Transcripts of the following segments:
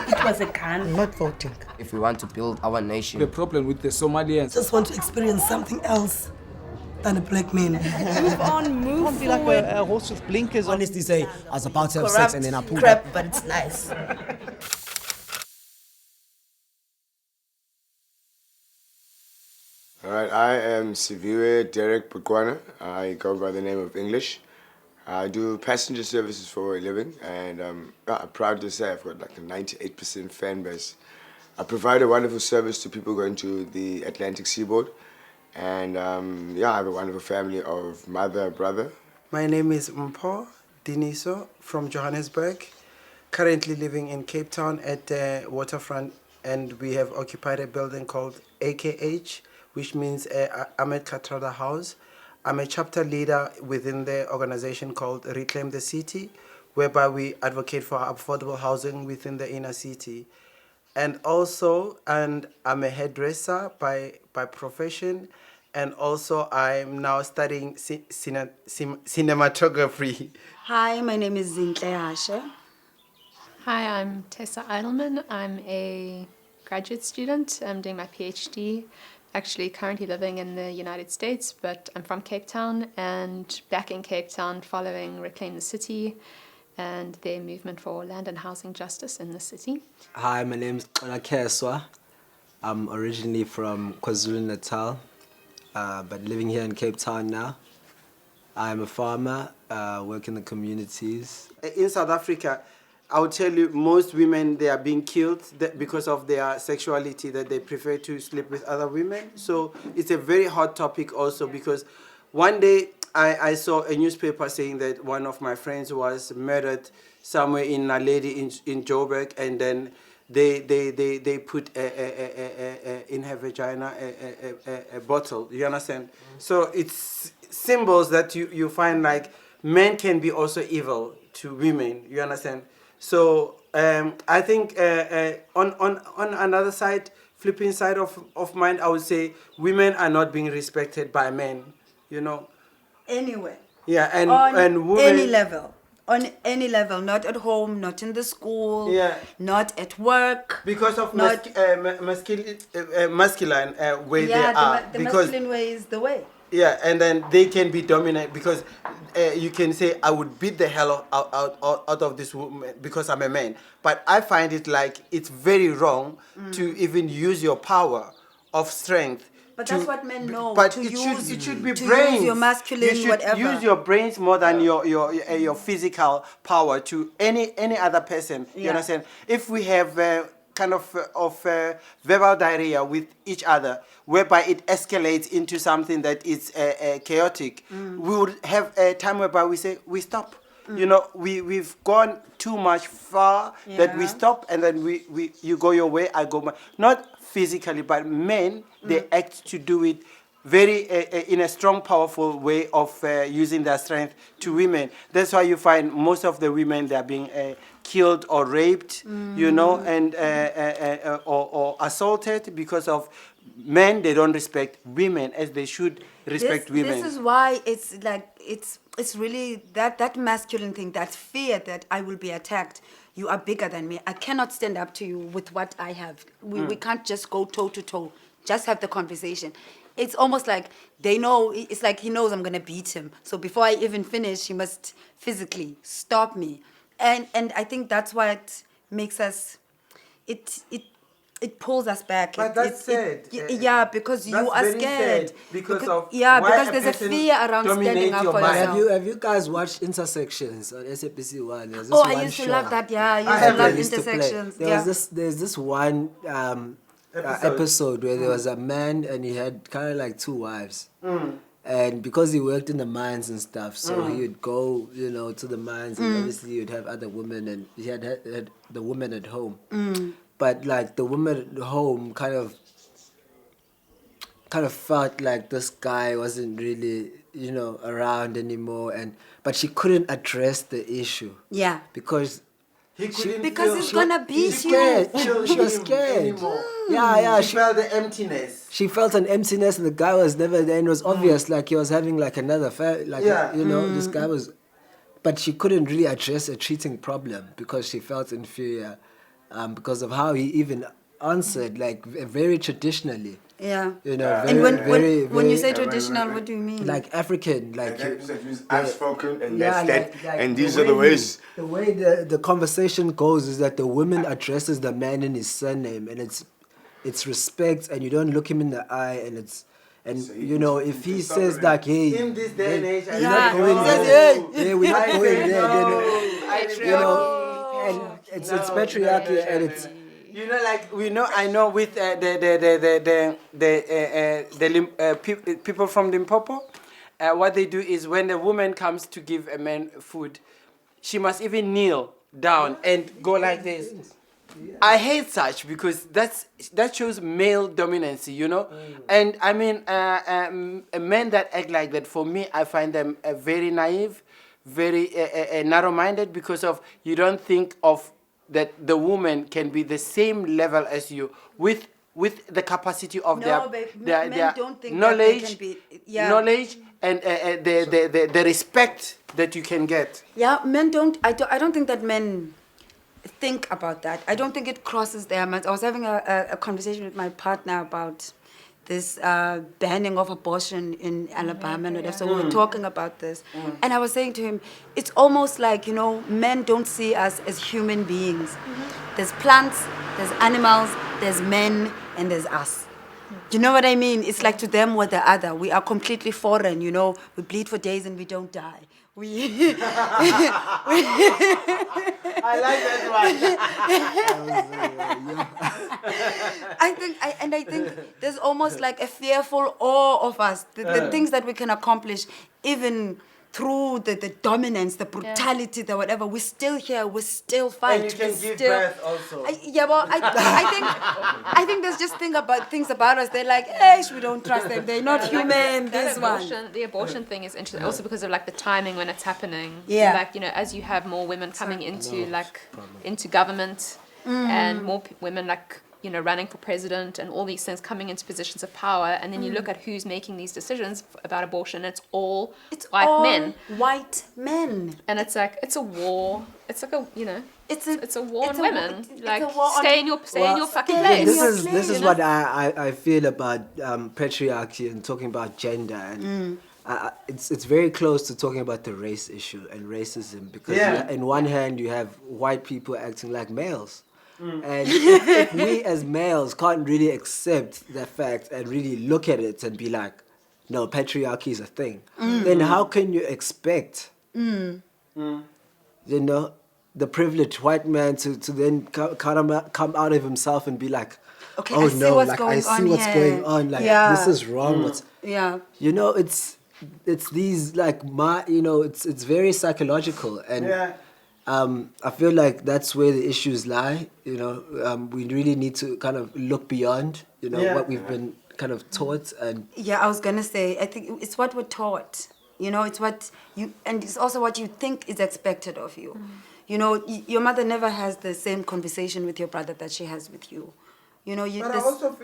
It was a gun. I'm not voting. If we want to build our nation. The problem with the Somalians. Just want to experience something else than a black man. Move on, move Can't be like a horse with blinkers on. Honestly say, I was about to have sex and then I pulled crap, up. but it's nice. All right, I am Siviwe Derek Bukwana. I go by the name of English. I do passenger services for a living, and I'm proud to say I've got like a 98% fan base. I provide a wonderful service to people going to the Atlantic seaboard, and I have a wonderful family of mother, brother. My name is Mpho Diniso from Johannesburg, currently living in Cape Town at the waterfront, and we have occupied a building called AKH, which means Ahmed Kathrada House. I'm a chapter leader within the organization called Reclaim the City, whereby we advocate for affordable housing within the inner city. And I'm a hairdresser by profession, and also I'm now studying cinematography. Hi, my name is Zintle Hashe. Hi, I'm Tessa Eidelman. I'm a graduate student. I'm doing my PhD. Actually currently living in the United States, but I'm from Cape Town and back in Cape Town following Reclaim the City and their movement for land and housing justice in the city. Hi, my name is Keswa. I'm originally from KwaZulu-Natal, but living here in Cape Town now. I'm a farmer, work in the communities. In South Africa, I would tell you most women, they are being killed because of their sexuality, that they prefer to sleep with other women. So it's a very hot topic also, because one day I saw a newspaper saying that one of my friends was murdered somewhere in a lady in Joburg, and then they put in her vagina a bottle, you understand? So it's symbols that you find like men can be also evil to women, you understand? So I think on another side, flipping side of mine, I would say women are not being respected by men, you know. Anywhere. Yeah, and women, on any level, not at home, not in the school, yeah, not at work. Because of masculine way they are. The because masculine way is the way. Yeah, and then they can be dominant because you can say, I would beat the hell out of this woman because I'm a man. But I find it like it's very wrong to even use your power of strength. But that's what men know. But it should be brains. Use your masculine, you should whatever. use your brains more than your physical power to any other person. You understand? If we have kind of verbal diarrhea with each other, whereby it escalates into something that is chaotic, we would have a time whereby we say, we stop. You know, we've gone too much far that we stop, and then you go your way, I go my... Not physically, but men, they act to do it very in a strong, powerful way of using their strength to women. That's why you find most of the women, they are being killed or raped, you know, and or assaulted because of men. They don't respect women as they should respect women. This is why it's like it's really that masculine thing, that fear that I will be attacked. You are bigger than me. I cannot stand up to you with what I have. We can't just go toe to toe. Just have the conversation. It's almost like they know, it's like he knows I'm going to beat him. So before I even finish, he must physically stop me. And I think that's what makes us, it pulls us back. But that's sad. Because you are scared. Because there's a fear around standing up for yourself. Have you guys watched Intersections on SABC 1? I used to love that. Yeah, I used to love Intersections. There's this one episode where there was a man and he had kind of like two wives. And because he worked in the mines and stuff, so he would go, you know, to the mines, and obviously he would have other women, and he had the woman at home. But like the woman at home kind of felt like this guy wasn't really, you know, around anymore, but she couldn't address the issue. Yeah. Because it's gonna beat you. She was scared. She felt the emptiness. She felt an emptiness, and the guy was never there. And it was obvious, like he was having like another this guy was, but she couldn't really address a treating problem because she felt inferior. because of how he even answered, like very traditionally. Yeah. You know, And very, when you very- say traditional, what do you mean? like African, like I've spoken and yeah, that's that, like and the these are the way ways. the way the conversation goes is that the woman addresses the man in his surname, and it's respect, and you don't look him in the eye, and it's. And you know, if he says like, "Hey," In this day and age, we're not going there. Yeah, we're not going there. Then, you know, and it's patriarchy, and it's. You know, like I know with people from Limpopo, what they do is when a woman comes to give a man food, she must even kneel down and go like this. I hate such because that shows male dominancy, you know. And I mean, men that act like that, for me, I find them very naive, very narrow-minded, because of you don't think of that the woman can be the same level as you with the capacity of men don't think knowledge, that they can be, knowledge and the respect that you can get. Yeah, men don't. I don't think that men think about that. I don't think it crosses their minds. I was having a conversation with my partner about this banning of abortion in Alabama and whatever. So we were talking about this. And I was saying to him, it's almost like, you know, men don't see us as human beings. There's plants, there's animals, there's men, and there's us. You know what I mean? It's like to them we're the other. We are completely foreign, you know. We bleed for days and we don't die. I like that one. I think there's almost like a fearful awe of us. The things that we can accomplish, even through the dominance, the brutality, the whatever, we're still here, we still fight. And you can give birth also. I think there's just things about us. They're like, hey, we don't trust them. They're not human. The abortion thing is interesting also because of like the timing when it's happening. Yeah. Like, you know, as you have more women coming into government and more women like, you know, running for president and all these things coming into positions of power, and then you look at who's making these decisions about abortion, it's all white men. White men. And it's like, it's a war. It's like a, you know, it's a war on women. Like, a war stay in your fucking place. This is what I feel about patriarchy and talking about gender, and it's very close to talking about the race issue and racism, because in one hand you have white people acting like males. And if we as males can't really accept that fact and really look at it and be like, no, patriarchy is a thing, then how can you expect, you know, the privileged white man to then come out of himself and be like, okay, oh I see no, what's like going I see on what's here. going on, like this is wrong. You know, it's these like it's very psychological, and I feel like that's where the issues lie. You know, we really need to kind of look beyond, you know, what we've been kind of taught. And I was gonna say, I think it's what we're taught. You know, it's what you, and it's also what you think is expected of you. You know, your mother never has the same conversation with your brother that she has with you. You know, But I also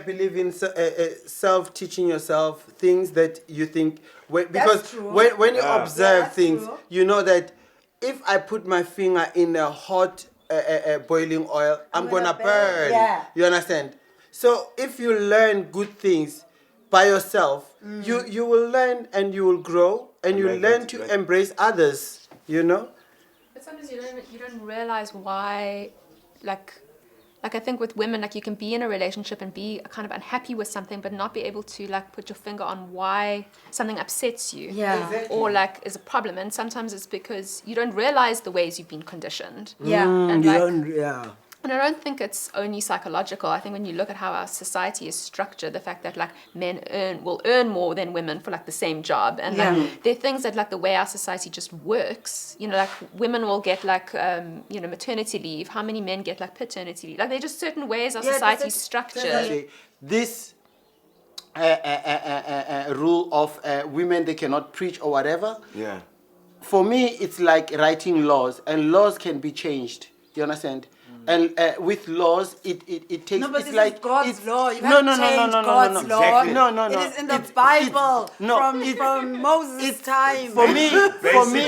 believe in self-teaching yourself things that you think, because when you observe things, you know that if I put my finger in a hot boiling oil, I'm gonna burn. Yeah. You understand? So if you learn good things by yourself, you will learn and you will grow and you learn to embrace others. You know. But sometimes you don't realize why, like I think with women, like you can be in a relationship and be kind of unhappy with something, but not be able to like put your finger on why something upsets you, or like is a problem. And sometimes it's because you don't realize the ways you've been conditioned. And and I don't think it's only psychological. I think when you look at how our society is structured, the fact that like men will earn more than women for like the same job, and like there are things that like the way our society just works. You know, like women will get like maternity leave. How many men get like paternity leave? Like there are just certain ways our society is structured. This rule of women, they cannot preach or whatever. Yeah. For me, it's like writing laws, and laws can be changed. You understand? And with laws, it takes. No, but it's this like is God's it's- law. You no, can't no, no, change no, no, God's no, no, law. Exactly. No, no, no. It is in the Bible from Moses' time. For me,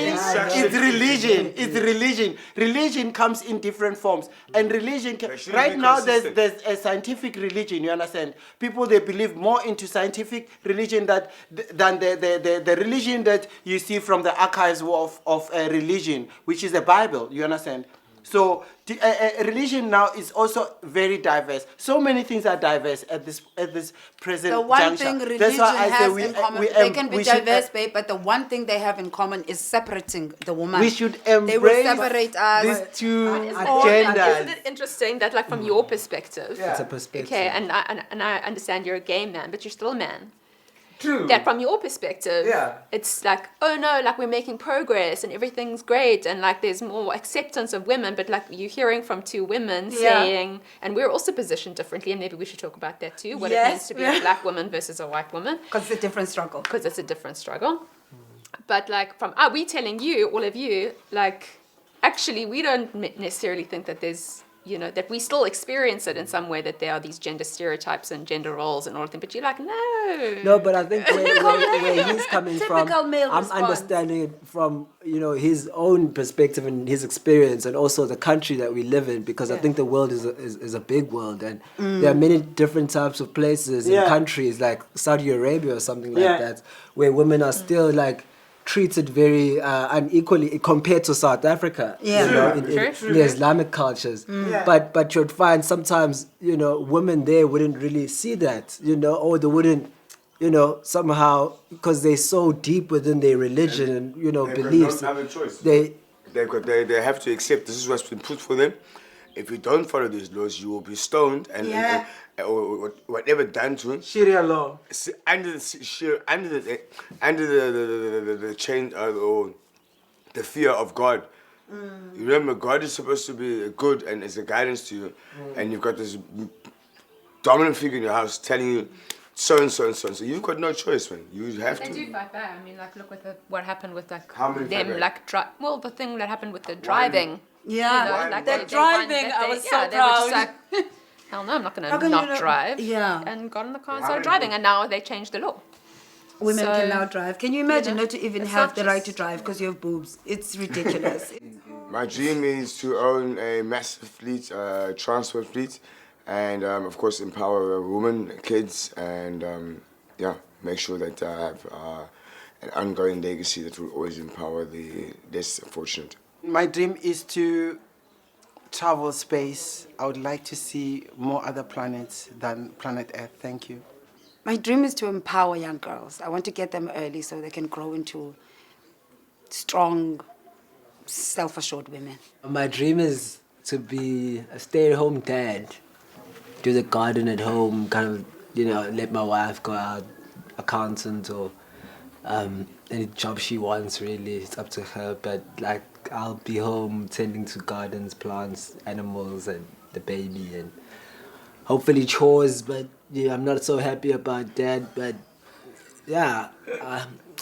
instruction. it's religion. It's religion. Religion comes in different forms, and religion. should Right be now, consistent. there's a scientific religion. You understand? People they believe more into scientific religion than the religion that you see from the archives of a religion, which is the Bible. You understand? So religion now is also very diverse. So many things are diverse at this present The one juncture. thing religion That's why I say has we, in common, we, they can be we should, diverse, babe, but the one thing they have in common is separating the woman. we should They will embrace separate us. these two Isn't agendas. it interesting that, like, from your perspective, It's a perspective. okay, and I understand you're a gay man, but you're still a man. True. That from your perspective, Yeah. it's like, oh no, like we're making progress and everything's great and like there's more acceptance of women, but like you're hearing from two women saying, and we're also positioned differently, and maybe we should talk about that too, what it Yes. means to be a black woman versus a white woman, Because it's a different struggle. because it's a different struggle. But like from, we telling you, all of you, like actually we don't necessarily think that there's, you know, that we still experience it in some way, that there are these gender stereotypes and gender roles and all of them, but you're like, no. No, but I think where he's coming from, Typical male I'm response. understanding it from, you know, his own perspective and his experience, and also the country that we live in, because I think the world is a big world, and there are many different types of places and countries, like Saudi Arabia or something like that, where women are still like treated very unequally compared to South Africa, you know, in the Islamic cultures. But you'd find sometimes, you know, women there wouldn't really see that, you know, or they wouldn't, you know, somehow, because they're so deep within their religion and, you know, beliefs. They don't have a choice. They They have to accept this is what's been put for them. If you don't follow these laws, you will be stoned and or whatever done to him. Sharia law. Under the chain or the fear of God. You remember, God is supposed to be good and is a guidance to you, and you've got this dominant figure in your house telling you so and so and so and so. You've got no choice, man. You have They to. do fight back. I mean, like, look with what happened with like How many them, fight back? like, the thing that happened with the driving. Yeah, You know, like that they won, driving, that I they- was so they were just proud. like, hell no, I'm not going How to can you not not- drive. Yeah. And got in the car and started driving, and now they changed the law. Women So, can now drive. Can you imagine not to even it's have not the right just- to drive because you have boobs? It's ridiculous. My dream is to own a massive fleet, transport fleet, and of course empower women, kids, and make sure that I have an ongoing legacy that will always empower the less fortunate. My dream is to travel space. I would like to see more other planets than planet Earth. Thank you. My dream is to empower young girls. I want to get them early so they can grow into strong, self-assured women. My dream is to be a stay-at-home dad, do the garden at home, kind of, you know, let my wife go out, accountant or any job she wants, really. It's up to her, but like I'll be home tending to gardens, plants, animals, and the baby, and hopefully chores. But yeah, I'm not so happy about that. But yeah,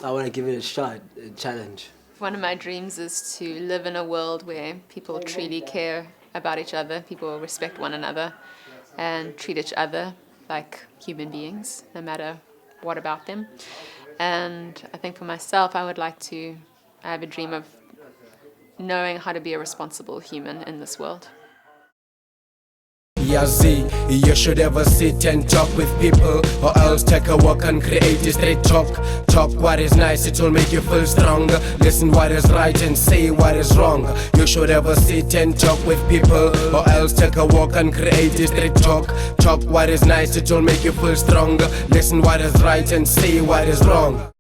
I want to give it a shot, a challenge. One of my dreams is to live in a world where people truly care about each other, people respect one another, and treat each other like human beings, no matter what about them. And I think for myself, I have a dream of knowing how to be a responsible human in this world. Yazi, you should ever sit and talk with people, or else take a walk and create a straight talk. Talk what is nice, it will make you feel stronger. Listen what is right and say what is wrong. You should ever sit and talk with people, or else take a walk and create a straight talk. Talk what is nice, it will make you feel stronger. Listen what is right and say what is wrong.